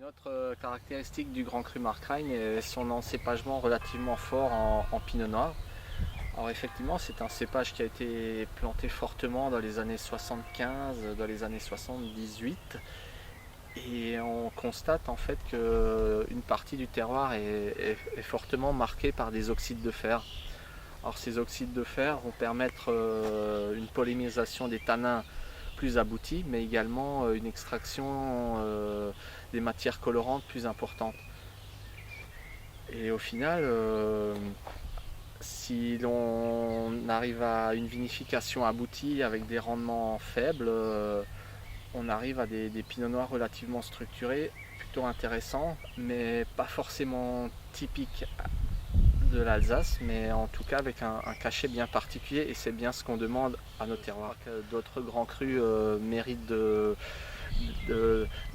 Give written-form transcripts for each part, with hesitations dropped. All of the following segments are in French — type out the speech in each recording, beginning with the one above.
Une autre caractéristique du Grand Cru Markrein est son encépagement relativement fort en pinot noir. Alors effectivement, c'est un cépage qui a été planté fortement dans les années 75, dans les années 78. Et on constate en fait qu'une partie du terroir est fortement marquée par des oxydes de fer. Alors ces oxydes de fer vont permettre une polymérisation des tanins plus aboutie, mais également une extraction des matières colorantes plus importante. Et au final, si l'on arrive à une vinification aboutie avec des rendements faibles, on arrive à des pinots noirs relativement structurés, plutôt intéressants, mais pas forcément typiques de l'Alsace, mais en tout cas avec un cachet bien particulier, et c'est bien ce qu'on demande à nos terroirs. D'autres grands crus méritent de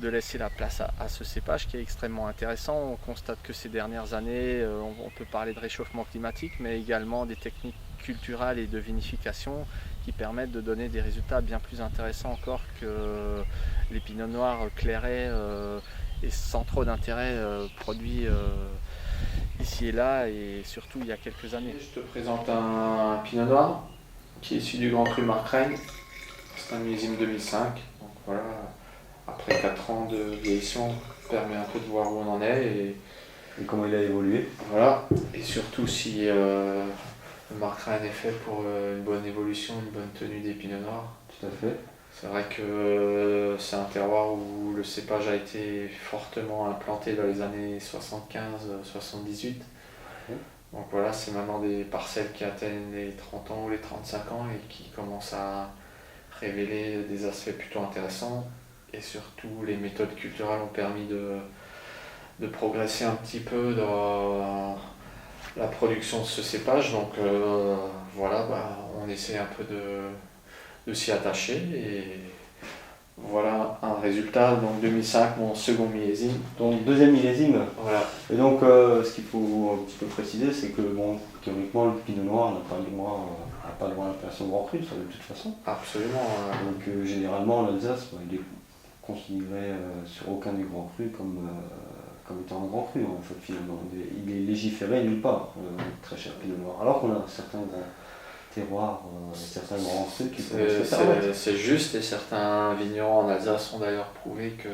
laisser la place à ce cépage qui est extrêmement intéressant. On constate que ces dernières années, on peut parler de réchauffement climatique, mais également des techniques culturelles et de vinification qui permettent de donner des résultats bien plus intéressants encore que les pinots noirs clairets et sans trop d'intérêt produits ici et là, et surtout il y a quelques années. Je te présente un pinot noir qui est issu du Grand Cru Markrein. C'est un millésime 2005. Donc voilà, après 4 ans de vieillissement, permet un peu de voir où on en est et comment il a évolué. Voilà, et surtout si le Markrein est fait pour une bonne évolution, une bonne tenue des pinots noirs. Tout à fait. C'est vrai que c'est un terroir où le cépage a été fortement implanté dans les années 75-78. Donc voilà, c'est maintenant des parcelles qui atteignent les 30 ans ou les 35 ans et qui commencent à révéler des aspects plutôt intéressants. Et surtout, les méthodes culturelles ont permis de progresser un petit peu dans la production de ce cépage. Donc voilà, on essaie un peu de s'y attacher. Et voilà un résultat, donc 2005, mon second millésime. Donc deuxième millésime. Voilà. Et donc ce qu'il faut un petit peu préciser, c'est que théoriquement le pinot noir n'a pas le droit à l'appellation Grand Cru, ça de toute façon. Absolument. Donc généralement l'Alsace, il est considéré sur aucun des grands crus comme étant un grand cru. En fait, finalement, il est légiféré nulle part, très cher pinot noir. Alors qu'on a certains grands terroirs, certains grands crus qui peuvent se permettre. C'est juste, et certains vignerons en Alsace ont d'ailleurs prouvé que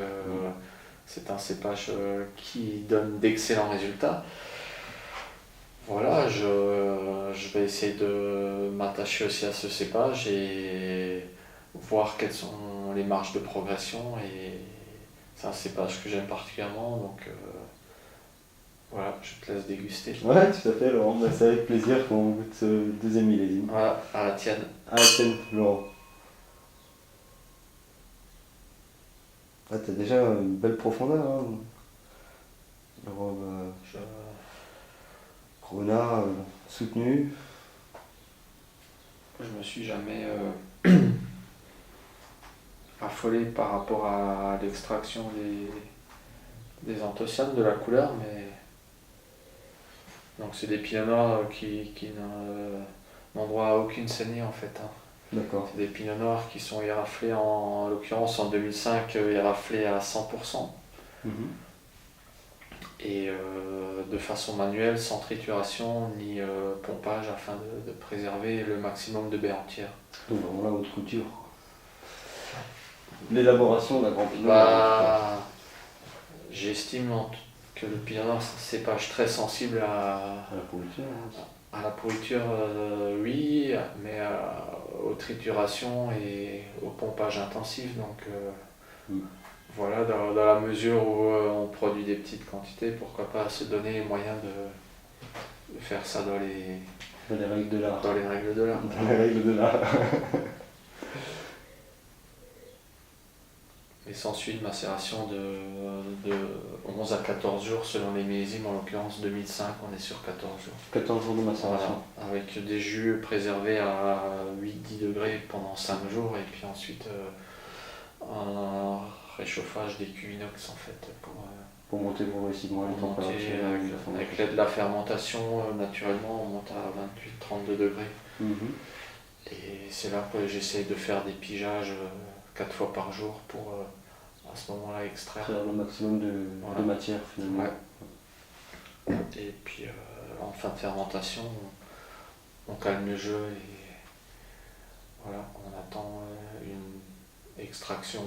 c'est un cépage qui donne d'excellents résultats. Voilà, je vais essayer de m'attacher aussi à ce cépage et voir quelles sont les marges de progression. Et c'est un cépage que j'aime particulièrement, donc voilà, je te laisse déguster. Ouais, tout à fait, Laurent. C'est avec plaisir qu'on goûte ce deuxième millésime. Voilà, à la tienne. À la tienne, Laurent. Ah, t'as déjà une belle profondeur, hein. La robe Grenat soutenue. Je me suis jamais affolé par rapport à l'extraction des anthocyanes, de la couleur, mais donc c'est des pinots noirs qui n'ont droit à aucune saignée en fait. D'accord. C'est des pinots noirs qui sont éraflés en l'occurrence en 2005, éraflés à 100%. Et de façon manuelle, sans trituration ni pompage, afin de préserver le maximum de baies entières. Donc vraiment la haute couture. L'élaboration d'un grand pinot. J'estime que le pinot noir c'est un cépage très sensible à la pourriture. À la pourriture, oui, mais aux triturations et au pompage intensif. Donc voilà, dans la mesure où on produit des petites quantités, pourquoi pas se donner les moyens de faire ça dans les règles de l'art. Dans les règles de l'art. Dans les règles de l'art. Et s'ensuit une macération de 11 à 14 jours selon les millésimes. En l'occurrence 2005, on est sur 14 jours. 14 jours de macération. Voilà, avec des jus préservés à 8-10 degrés pendant 5 jours, et puis ensuite un réchauffage des cuves inox en fait pour monter progressivement les températures. Avec l'aide de la fermentation, naturellement on monte à 28-32 degrés. Et c'est là que j'essaye de faire des pigeages 4 fois par jour pour à ce moment-là extraire. Faire le maximum Voilà. de matière finalement. Ouais. Et puis en fin de fermentation, on calme le jeu et voilà, on attend une extraction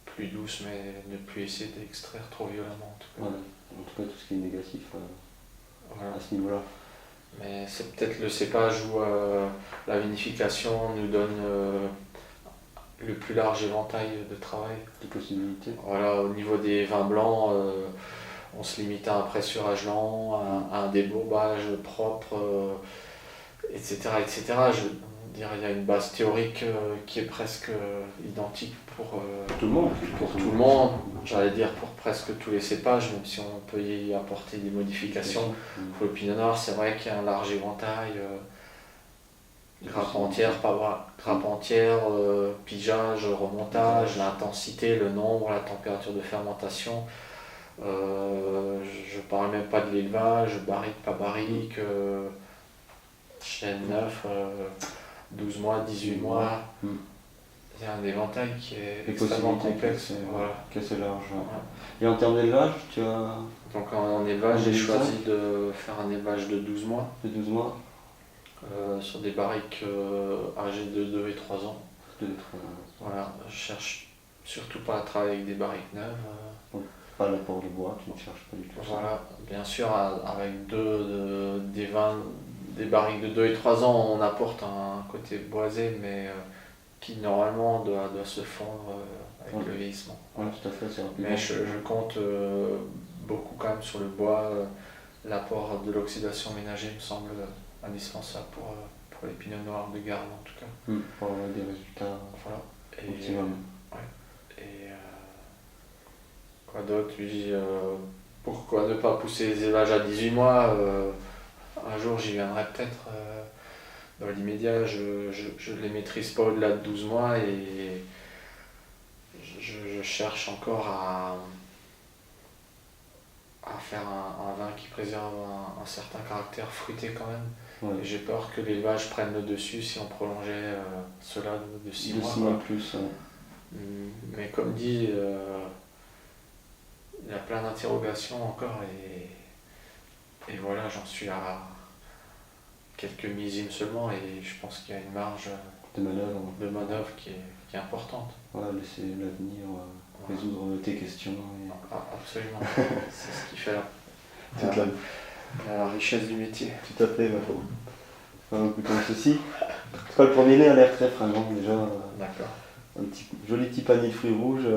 plus douce, mais ne plus essayer d'extraire trop violemment en tout cas. Voilà. En tout cas, tout ce qui est négatif Voilà. à ce niveau-là. Mais c'est peut-être le cépage où la vinification nous donne le plus large éventail de travail. Des possibilités. Voilà, au niveau des vins blancs, on se limite à un pressurage lent, à un débourbage propre, etc. etc. Je dirais il y a une base théorique qui est presque identique pour Tout le monde. pour tout le monde, j'allais dire pour presque tous les cépages, même si on peut y apporter des modifications. Pour le pinot noir, c'est vrai qu'il y a un large éventail, grappe entière, pas grappe entière, pigeage, remontage, l'intensité, le nombre, la température de fermentation. Je parle même pas de l'élevage, barrique, pas barrique, chêne neuf, 12 mois, 18 mois. Il y a un éventail qui est extrêmement complexe. Voilà. Qui est assez large. Ouais. Et en termes d'élevage, tu as Donc en élevage, j'ai choisi de faire un élevage de 12 mois. de 12 mois Sur des barriques âgées de 2 et 3 ans. Voilà, je cherche surtout pas à travailler avec des barriques neuves. Pas l'apport de bois, tu ne cherches pas du tout. Voilà, bien sûr, avec des vins, des barriques de 2 et 3 ans, on apporte un côté boisé, mais qui normalement doit se fondre avec le vieillissement. Oui, tout à fait, c'est rapide. Mais je compte beaucoup quand même sur le bois. L'apport de l'oxydation ménagère me semble indispensable pour les pinots noirs de garde en tout cas. Pour avoir des résultats optimum. Et quoi d'autre? Pourquoi ne pas pousser les élevages à 18 mois? Un jour j'y viendrai peut-être. Dans l'immédiat, je les maîtrise pas au-delà de 12 mois et je cherche encore à faire un vin qui préserve un certain caractère fruité quand même. Ouais. Et j'ai peur que l'élevage prenne le dessus si on prolongeait cela de 6 mois. 6 mois plus. Mais comme dit, il y a plein d'interrogations encore et voilà, j'en suis à quelques millésimes seulement et je pense qu'il y a une marge de manœuvre qui est importante. Voilà, laisser l'avenir résoudre tes questions. Absolument, c'est ce qui fait la richesse du métier. Tout à fait, écoutons ceci. En tout cas, le premier nez a l'air très fringant déjà. D'accord. Un joli petit panier de fruits rouges.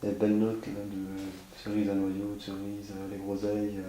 Des belles notes là, de cerises à noyaux, de cerises, les groseilles.